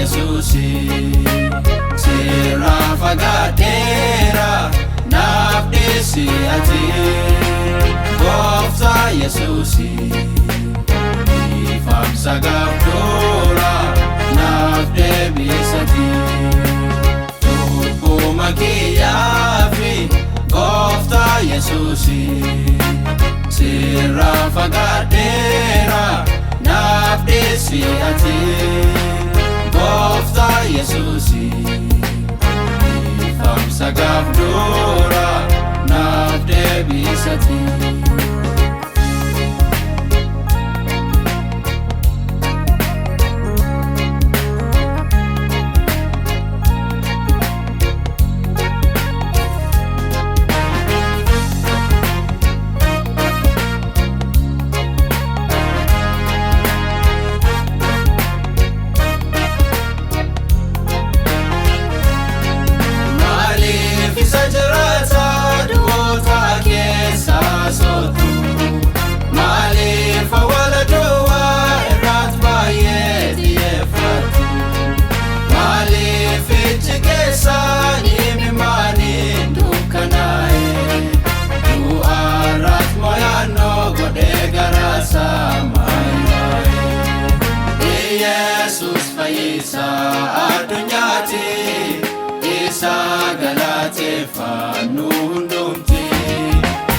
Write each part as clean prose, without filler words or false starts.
Yesuusi sirraa fagaateera naaf dhiisi ati Gooftaa Yesuusi ifaamsa gaafdura naaf deebisati lubbuma kiyyaafi Gooftaa Yesuusi sirraa fagaateera naaf dhiisi ati Gooftaa Yesuusi ifaamsa gaafdura naaf deebisati Addunyaati isa galateeffannu hundumti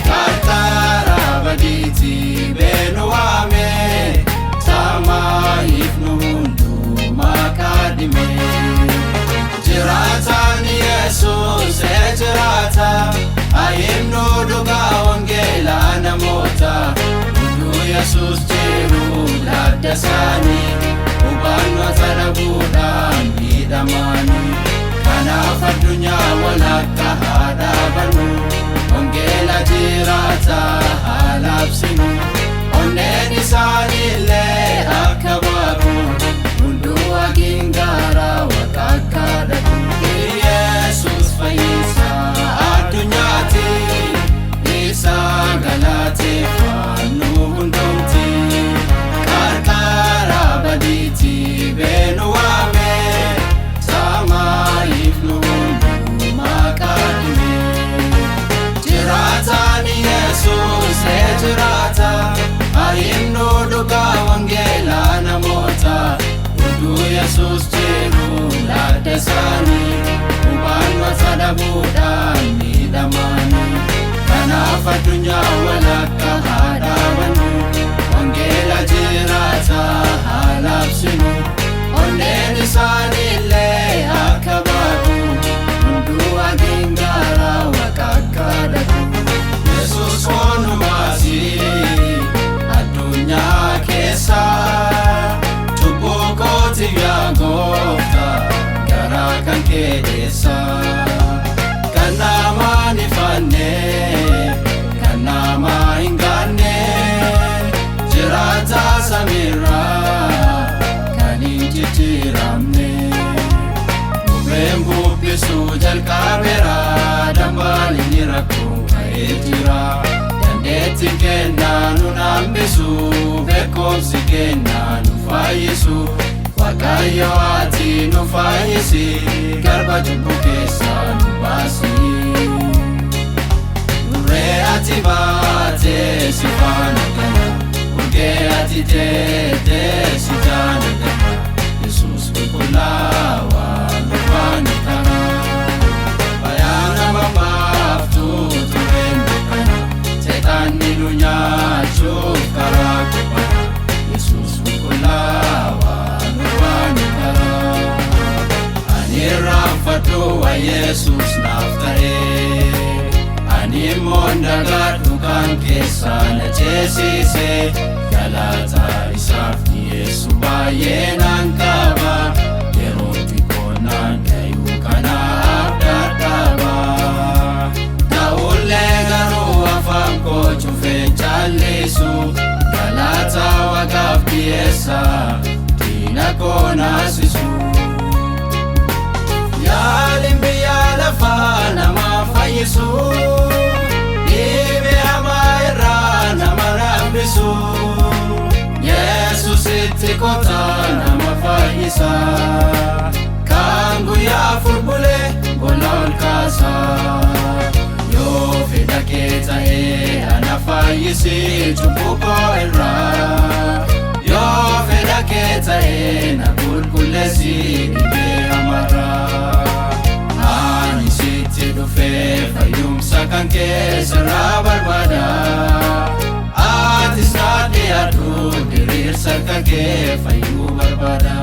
qarqara badiiti beenu waame samaayif nu hundumaa kadhime jiraataan Yesuus jiraata ayimnu dhugaa wangeelaa namoota hunduu Yesuus jiru ladda isaanii Ubannoota dhabuudhaan miidhamani kanaaf addunyaa walakka haa dhaabannu wangeela jiraata haa labsinu onneen isaaniillee akka baabu hunduu hagiingaara waaqa akka dhaqu Yesuus fayyisaa addunyaati isa galateeffannu hundumti qarqara badiiti beenu waame samaayif nu hundumaa kadhime jiraataan Yesuus jiraata ayimnu dhugaa wangeelaa namoota hunduu Yesuus jiru ladda isaanii hubannoota dhabuudhaan miidhamani kanaaf addunyaa walakka haa dhaabannu wangeela jiraata haa labsinu onneen isaaniillee akka baabu hunduu hagiingaara waaqa akka dhaqu Yesuus onumaasi addunyaa keessa cubbuu kootiif yaa Gooftaa garaa kan kee dhiyeessa kan namaan ifanne kan namaa hin gaanne jiraata samiirraa kan hin jijjiiramne Mumeen bubbisuu jalqabeera dambaan inni rakkoo ka'ee jira dandeetti kennaa nu hambisu beekumsi kennaa nu fayyisu Waaqayyo ati nu fayyisi garba cubbuu keessaa nu baasi Nurree ati baatee si faana gala urgee ati jeetee si jaana gala Yesuus qulqullaawaa nu faana karaa bayaana mamaaftuu tureen dukkana seexanni nu nyaachuuf karaa qophaa'e Yesuus qulqullaawaa nu faana karaa ani irraanfadhu waa Yesuus naaf ta'ee ani immoo ndagadhu kan keessaa na ceesise galata isaaf dhiyeessu baay'ee nan qaba yeroo xiqqoonaan gayuu kanaaf dadhaba ta'ullee garuu afaan koo cufee callisu galata waaqaaf dhiyeessa diina koo naasisu yaaliin biyya lafaa nama fayyisu dhibee hamaa irraa nama hambisu Yesuusitti kottaa nama fayyisu fayyisa. Kan guyyaa afur bulee bolla ol kaasa. Yoo fedha kee ta'ee ana fayyisi cubbuu koo irraa. Yoo fedha kee ta'ee na qulqulleessi dhibee hamarraa. Ani sitti dhufee fayyumsa kan kee sirraa barbaada. Ati na dhiyaadhu diriirsa kan kee fayyuu barbaada.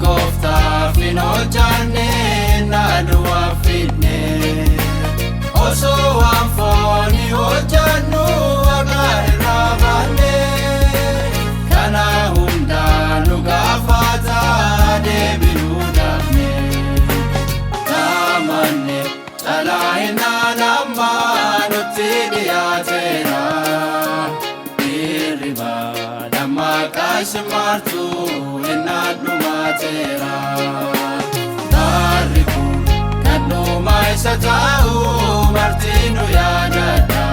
Gooftaaf hin hojjanne na duwwaa fidne. Osoo waan foonii hojjannu Waaqa irraa baanne. Kana hundaa nu gaafata deebinuu dhabne. Taamanne caalaa hinnaan amma nutti dhiyaateera. Hirribaa dammaqaa simartu innaa dhumateera. Barri kun kan dhuma isa ta'u marti nu yaadadha.